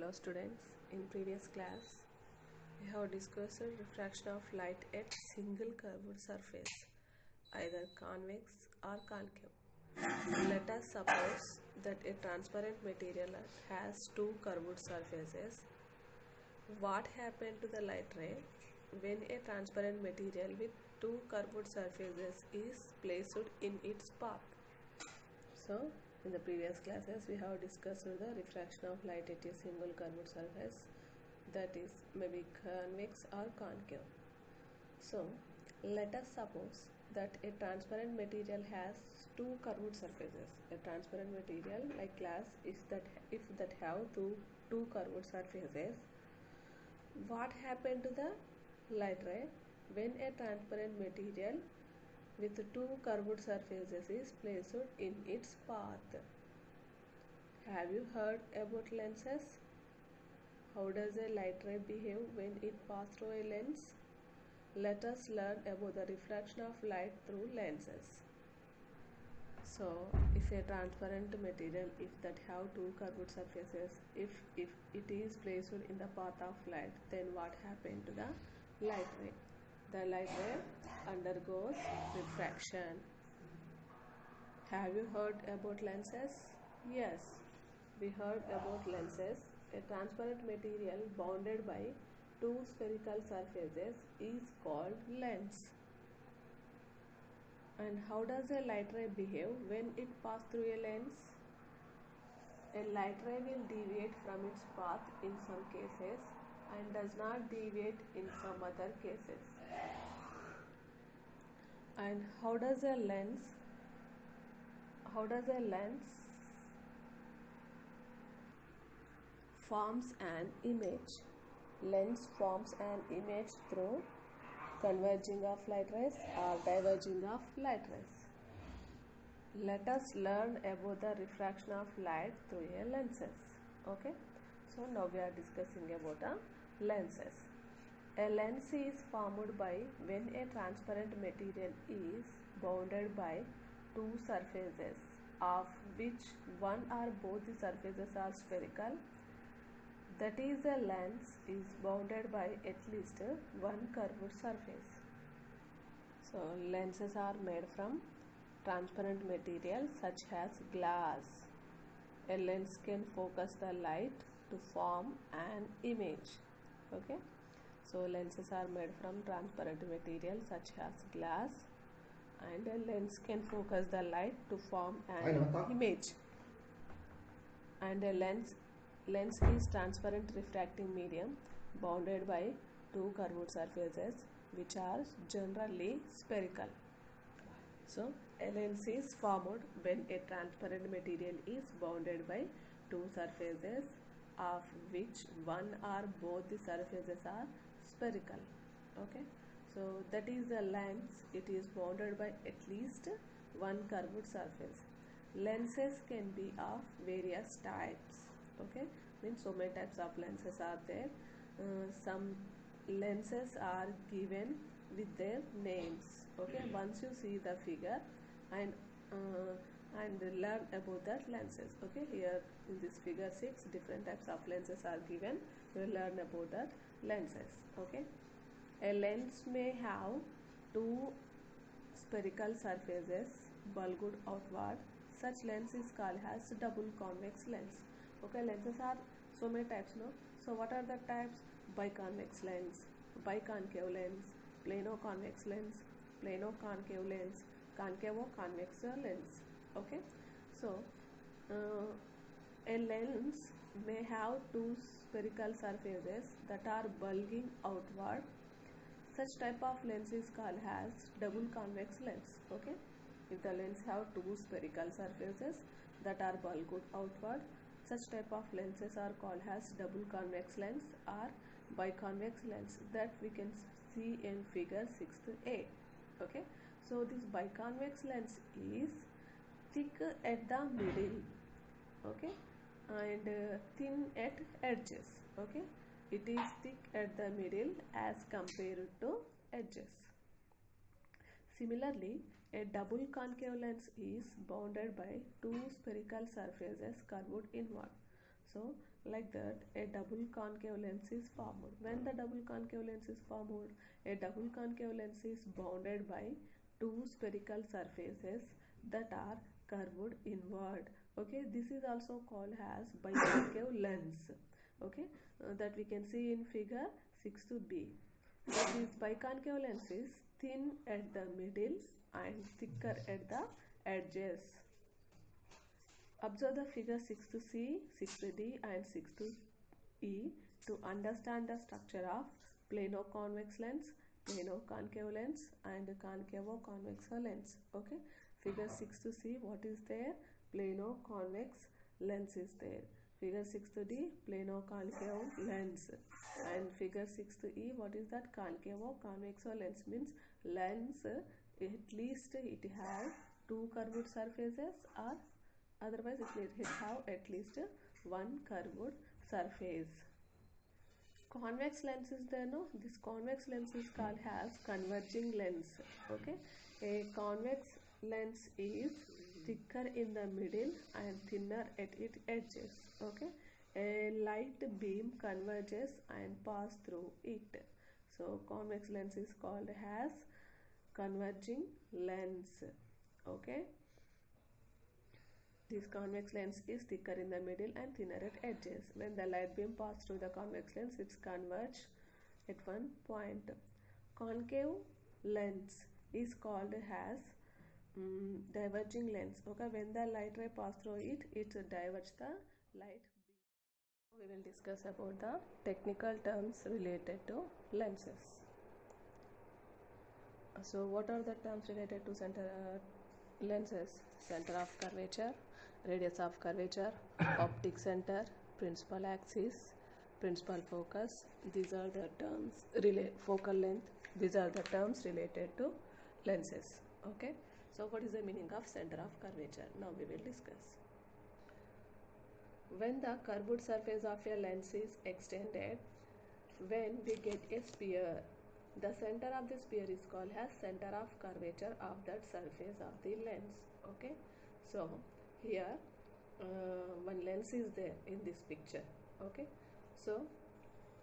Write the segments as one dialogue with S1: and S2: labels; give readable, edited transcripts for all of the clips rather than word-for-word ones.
S1: Hello students, in previous class we have discussed refraction of light at single curved surface, either convex or concave. Let us suppose that a transparent material has two curved surfaces. What happened to the light ray when a transparent material with two curved surfaces is placed in its path? So, in the previous classes we have discussed the refraction of light at a single curved surface, that is maybe convex or concave. So, let us suppose that a transparent material has two curved surfaces. A transparent material like glass, if that have two curved surfaces, what happened to the light ray when a transparent material with two curved surfaces is placed in its path? Have you heard about lenses? How does a light ray behave when it passes through a lens? Let us learn about the refraction of light through lenses. So, if a transparent material, if that have two curved surfaces, if it is placed in the path of light, then what happened to the light ray? The light ray undergoes refraction. Have you heard about lenses? Yes, we heard about lenses. A transparent material bounded by two spherical surfaces is called lens. And how does a light ray behave when it passes through a lens? A light ray will deviate from its path in some cases and does not deviate in some other cases. And how does a lens forms an image? Lens forms an image through converging of light rays or diverging of light rays. Let us learn about the refraction of light through a lenses. Okay, so now we are discussing about lenses. A lens is formed by when a transparent material is bounded by two surfaces, of which one or both the surfaces are spherical. That is, a lens is bounded by at least one curved surface. So, lenses are made from transparent material such as glass. A lens can focus the light to form an image. Okay, so lenses are made from transparent material such as glass, and a lens can focus the light to form an image. And a lens is transparent refracting medium bounded by two curved surfaces which are generally spherical. So, a lens is formed when a transparent material is bounded by two surfaces, of which one or both the surfaces are spherical. Okay, so that is a lens. It is bounded by at least one curved surface. Lenses can be of various types. Okay, means so many types of lenses are there. Some lenses are given with their names. Okay, once you see the figure and learn about that lenses. Okay, here in this figure 6 different types of lenses are given. You will learn about that lenses. Okay, a lens may have two spherical surfaces bulged outward. Such lens is called as double convex lens. Okay, lenses are so many types, no? So what are the types? Biconvex lens, biconcave lens, plano-convex lens, plano-concave lens, concavo-convex lens. Okay, so a lens may have two spherical surfaces that are bulging outward. Such type of lens is called as double convex lens. Okay, if the lens have two spherical surfaces that are bulged outward, such type of lenses are called as double convex lens or biconvex lens, that we can see in figure 6a. Okay, so this biconvex lens is thick at the middle, okay, and thin at edges. Okay, it is thick at the middle as compared to edges. Similarly, a double concave lens is bounded by two spherical surfaces curved inward. So like that, a double concave lens is formed. When the double concave lens is formed, a double concave lens is bounded by two spherical surfaces that are curved inward. Okay, this is also called as biconcave lens. Okay, that we can see in figure 6b. This biconcave lens is thin at the middle and thicker at the edges. Observe the figure 6C, 6D and 6E to understand the structure of plano-convex lens, plano-concave lens and concavo-convex lens. Okay, figure 6C, what is there? Plano-convex lens is there. Figure 6D, plano-concave lens. And figure 6E, what is that? Concavo-convex lens means lens at least it has two curved surfaces, or otherwise it have at least one curved surface. Convex lens is there, no? This convex lens is called as converging lens. Okay, a convex lens is thicker in the middle and thinner at its edges. Okay, a light beam converges and passes through it. So convex lens is called as converging lens. Okay, this convex lens is thicker in the middle and thinner at edges. When the light beam passes through the convex lens, it converges at one point. Concave lens is called as diverging lens. Okay, when the light ray passes through it, it diverges the light beam. We will discuss about the technical terms related to lenses. So what are the terms related to lenses? Center of curvature, radius of curvature, optic center, principal axis, principal focus. These are the terms. Focal length. These are the terms related to lenses. Okay. So what is the meaning of center of curvature? Now we will discuss. When the curved surface of a lens is extended, when we get a sphere, the center of the sphere is called as center of curvature of that surface of the lens. Okay, so here one lens is there in this picture. Okay, so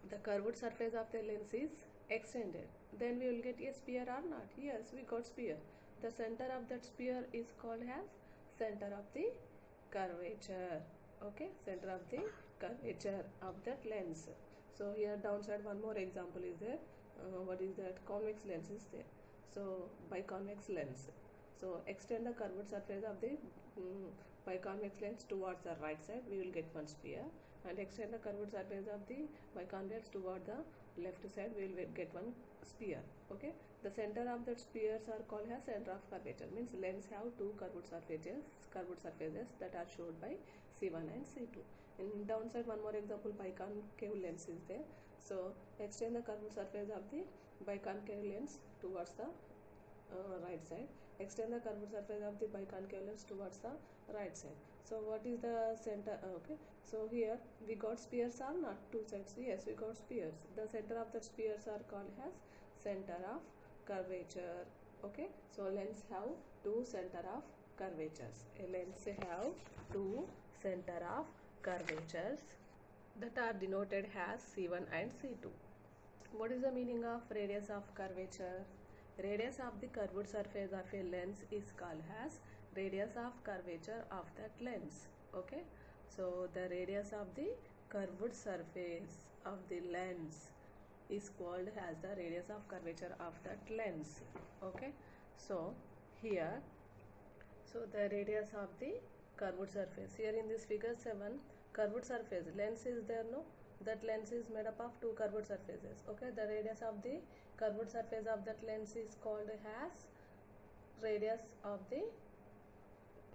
S1: the curved surface of the lens is extended. Then we will get a sphere or not? Yes, we got sphere. The center of that sphere is called as center of the curvature. Okay, center of the curvature of that lens. So here downside one more example is there. What is that? Convex lens is there. So biconvex lens. So extend the curved surface of the biconvex lens towards the right side, we will get one sphere, and extend the curved surface of the biconvex toward the left side, we will get one sphere. Okay, the center of the spheres are called as center of curvature. Means lens have two curved surfaces that are shown by C1 and C2. In downside one more example, biconcave lens is there. So extend the curved surface of the biconcave lens towards the right side, extend the curved surface of the biconcave lens towards the right side. So what is the center? Okay, so here we got spheres or not? Two sides. Yes, we got spheres. The center of the spheres are called as center of curvature. Okay, so lens have two center of curvatures. A lens have two center of curvatures that are denoted as C1 and C2. What is the meaning of radius of curvature? Radius of the curved surface of a lens is called as radius of curvature of that lens. Okay, so the radius of the curved surface of the lens is called as the radius of curvature of that lens. Okay, so here, so the radius of the curved surface, here in this figure 7, curved surface, lens is there, no? That lens is made up of two curved surfaces. Okay, the radius of the curved surface of that lens is called as radius of the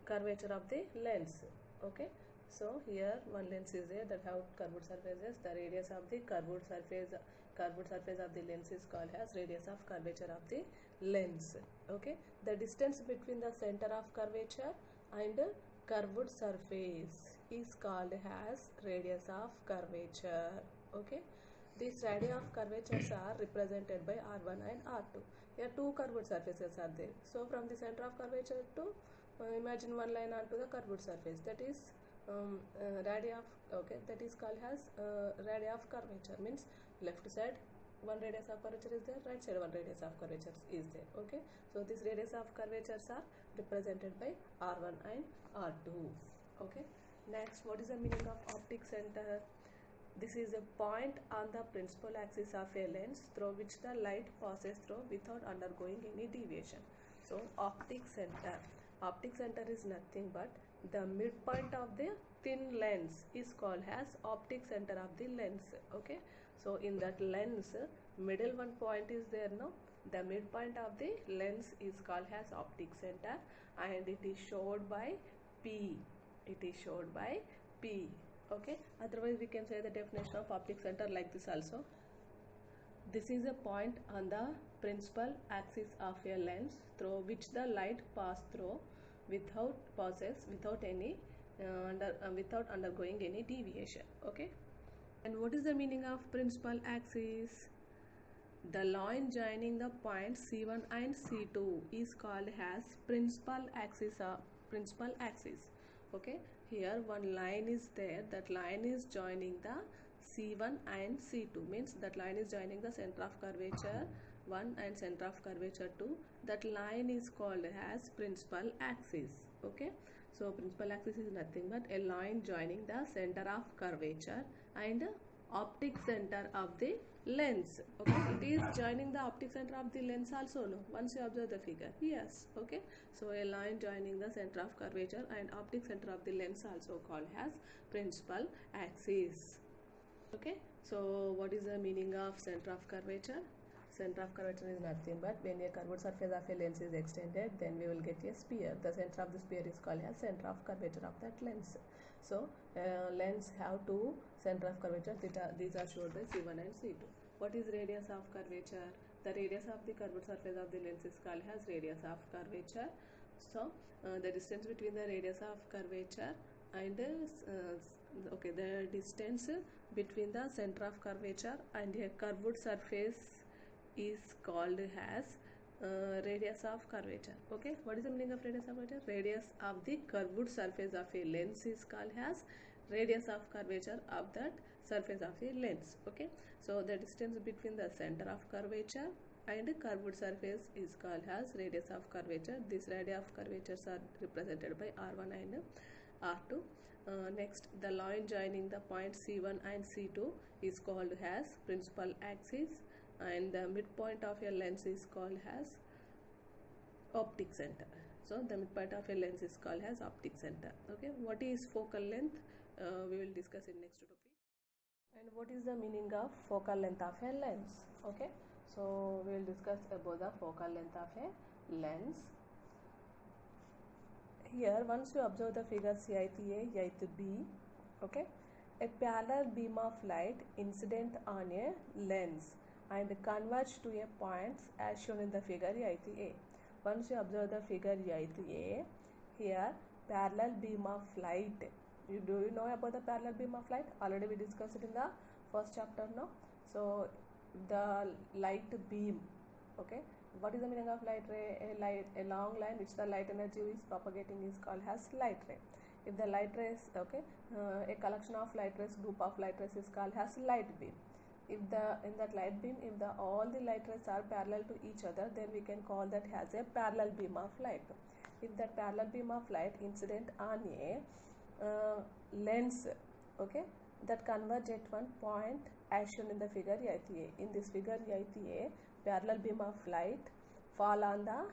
S1: curvature of the lens. Okay, so here one lens is there that have curved surfaces. The radius of the curved surface of the lens is called as radius of curvature of the lens. Okay, the distance between the center of curvature and curved surface is called as radius of curvature. Okay, these radii of curvatures are represented by R1 and R2. Here two curved surfaces are there. So from the center of curvature to imagine one line onto the curved surface, that is radii of, okay, that is called as radii of curvature, means left side one radius of curvature is there, right side one radius of curvature is there. Okay, so these radius of curvatures are represented by R1 and R2. Okay, next, what is the meaning of optic center? This is a point on the principal axis of a lens through which the light passes through without undergoing any deviation. So optic center is nothing but the midpoint of the thin lens is called as optic center of the lens. Okay, so in that lens, middle one point is there, no? The midpoint of the lens is called as optic center, and it is showed by P. It is showed by P. Okay, otherwise we can say the definition of optic center like this also. This is a point on the principal axis of a lens through which the light passes without any without undergoing any deviation. Okay, and what is the meaning of principal axis? The line joining the points C1 and C2 is called as principal axis. Okay, here one line is there, that line is joining the C1 and C2, means that line is joining the center of curvature 1 and center of curvature 2. That line is called as principal axis. Okay, so principal axis is nothing but a line joining the center of curvature and optic center of the lens. Okay, it is joining the optic center of the lens also, no? Once you observe the figure, yes. Okay, so a line joining the center of curvature and optic center of the lens also called as principal axis. Okay, so what is the meaning of center of curvature? Center of curvature is nothing but when a curved surface of a lens is extended, then we will get a sphere. The center of the sphere is called as center of curvature of that lens. So lens have two center of curvature. These are showed by C1 and C2. What is radius of curvature? The radius of the curved surface of the lens is called as radius of curvature. So the distance between the radius of curvature and okay, the distance between the center of curvature and a curved surface is called as radius of curvature. Okay, what is the meaning of radius of curvature? Radius of the curved surface of a lens is called as radius of curvature of that surface of a lens. Okay, so the distance between the center of curvature and curved surface is called as radius of curvature. These radii of curvatures are represented by R1 and R2. Next, the line joining the points C1 and C2 is called as principal axis, and the midpoint of a lens is called as optic center. So the midpoint of a lens is called as optic center. Okay, what is focal length? We will discuss in next topic. And what is the meaning of focal length of a lens? Okay, so we will discuss about the focal length of a lens. Here, once you observe the figures Ith A, Ith B, okay, a parallel beam of light incident on a lens and converge to a point as shown in the figure Ith A. Once you observe the figure Ith A, here parallel beam of light. Do you know about the parallel beam of light? Already we discussed it in the first chapter, no? So the light beam, okay. What is the meaning of light ray? A long line which the light energy is propagating is called as light ray. If the light rays, okay, a collection of light rays, group of light rays is called as light beam. If in that light beam, if all the light rays are parallel to each other, then we can call that as a parallel beam of light. If that parallel beam of light incident on a lens, okay, that converge at one point as shown in the figure Ith A. In this figure Ith A, parallel beam of light fall on the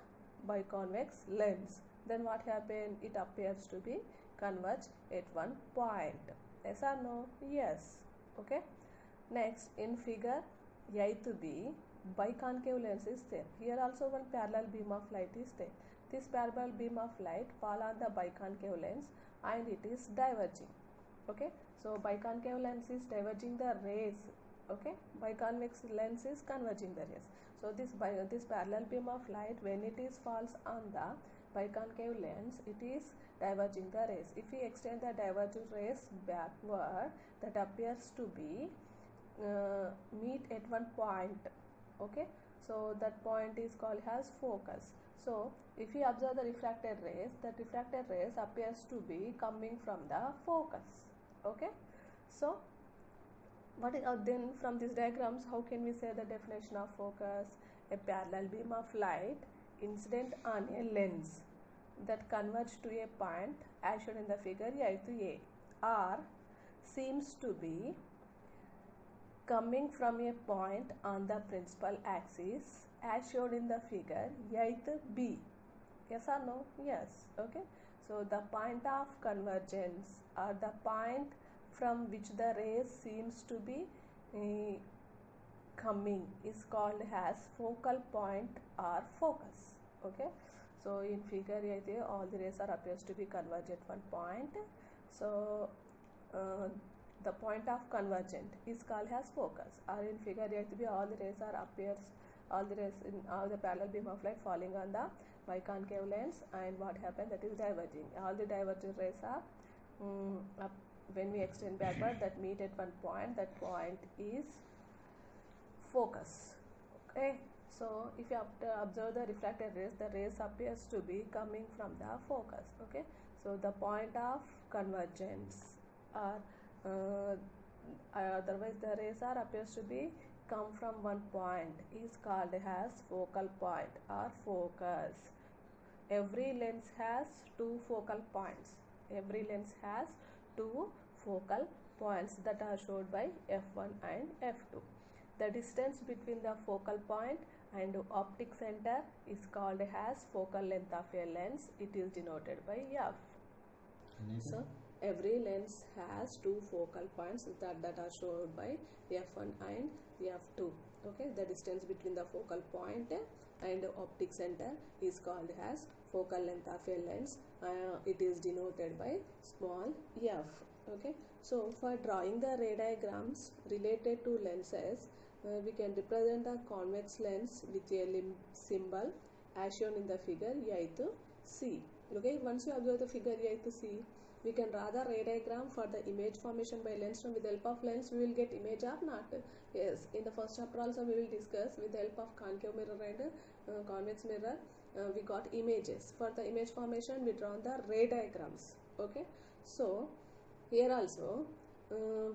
S1: biconvex lens. Then what happened? It appears to be converge at one point. Yes or no? Yes. Okay. Next, in figure Ith B, biconcave lens is there. Here also one parallel beam of light is there. This parallel beam of light fall on the biconcave lens and it is diverging. Okay, so biconcave lens is diverging the rays. Okay, biconvex lens is converging the rays. So this parallel beam of light, when it is falls on the biconcave lens, it is diverging the rays. If we extend the diverging rays backward, that appears to be meet at one point. Okay, so that point is called as focus. So if you observe the refracted rays appears to be coming from the focus. Okay, so what is, then from these diagrams, how can we say the definition of focus? A parallel beam of light incident on a lens that converges to a point as shown in the figure A to A, or seems to be coming from a point on the principal axis as shown in the figure A to B. Yes or no? Yes. Okay. So the point of convergence, or the point from which the rays seems to be coming, is called as focal point or focus. Okay. So in figure A, all the rays are appears to be converge at one point. So the point of convergent is called as focus. Or in figure A, all the rays in all the parallel beam of light falling on the biconcave lens, and what happened, that is diverging. All the diverging rays are when we extend backward, that meet at one point. That point is focus. Okay, so if you observe the refracted rays, the rays appears to be coming from the focus. Okay, so the point of convergence, or otherwise the rays are appears to be come from one point, is called as focal point or focus. Every lens has two focal points. Every lens has two focal points that are shown by F1 and F2. The distance between the focal point and optic center is called as focal length of a lens. It is denoted by F. So every lens has two focal points that are shown by F1 and F2. Okay, the distance between the focal point and optic center is called as focal length of a lens. It is denoted by small f. Okay, so for drawing the ray diagrams related to lenses, we can represent the convex lens with a symbol as shown in the figure A to C. Okay, once you observe the figure A to C, we can draw the ray diagram for the image formation by lens. With the help of lens, we will get image or not. Yes, in the first chapter also we will discuss with the help of concave mirror and convex mirror. We got images. For the image formation, we draw the ray diagrams. Okay, so here also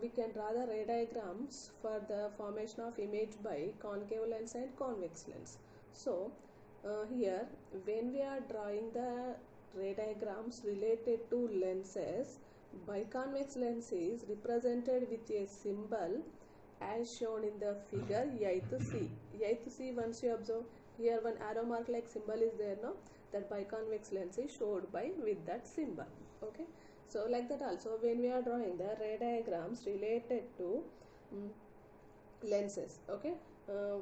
S1: we can draw the ray diagrams for the formation of image by concave lens and convex lens. So here, when we are drawing the ray diagrams related to lenses, biconvex lens is represented with a symbol as shown in the figure A to C. A to C, once you observe, here one arrow mark like symbol is there, no? That biconvex lens is showed by with that symbol. Okay, so like that also, when we are drawing the ray diagrams related to lenses, okay,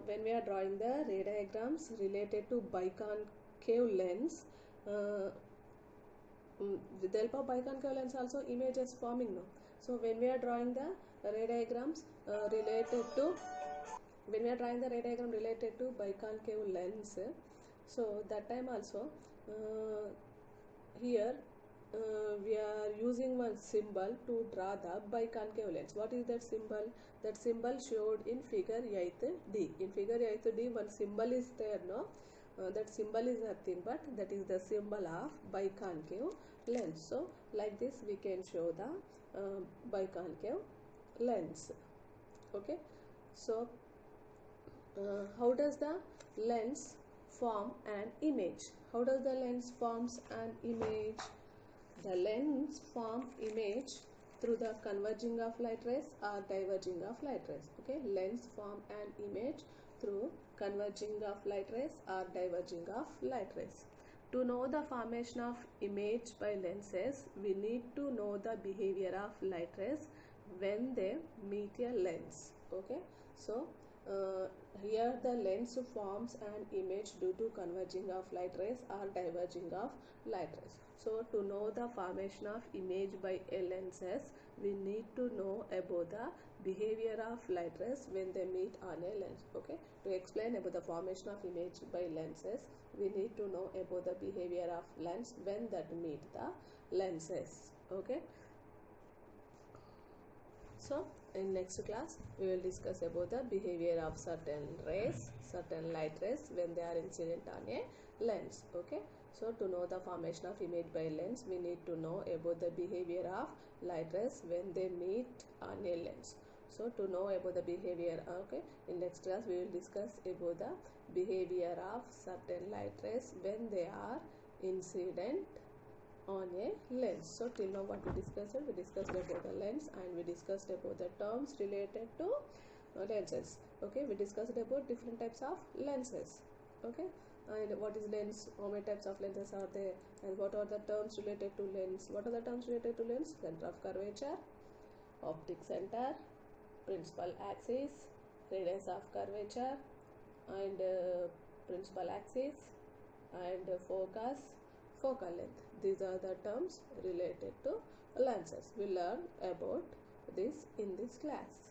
S1: when we are drawing the ray diagrams related to biconcave lens, with the help of biconcave lens also image is forming, no? So when we are drawing the ray diagrams related to biconcave lens, so that time also here we are using one symbol to draw the biconcave lens. What is that symbol? That symbol showed in figure 8th D. In figure 8th D, one symbol is there, no? That symbol is nothing but that is the symbol of biconcave lens. So like this we can show the biconcave lens. Okay, so how does the lens form an image? How does the lens forms an image? The lens forms image through the converging of light rays or diverging of light rays. Okay, lens form an image through converging of light rays or diverging of light rays. To know the formation of image by lenses, we need to know the behavior of light rays when they meet a lens. Okay, so here the lens forms an image due to converging of light rays or diverging of light rays. So to know the formation of image by lenses, we need to know about the behavior of light rays when they meet on a lens. Okay, to explain about the formation of image by lenses, we need to know about the behavior of lens when that meet the lenses. Okay, so in next class we will discuss about the behavior of certain rays, certain light rays when they are incident on a lens. Okay, so to know the formation of image by lens, we need to know about the behavior of light rays when they meet on a lens. So to know about the behavior, okay, in next class we will discuss about the behavior of certain light rays when they are incident on a lens. So till now what we discussed about the lens, and we discussed about the terms related to lenses. Okay, we discussed about different types of lenses. Okay, and what is lens, how many types of lenses are there, and what are the terms related to lens. What are the terms related to lens? Center of curvature, optic center, principal axis, radius of curvature, and principal axis, and focus, focal length. These are the terms related to lenses. We learn about this in this class.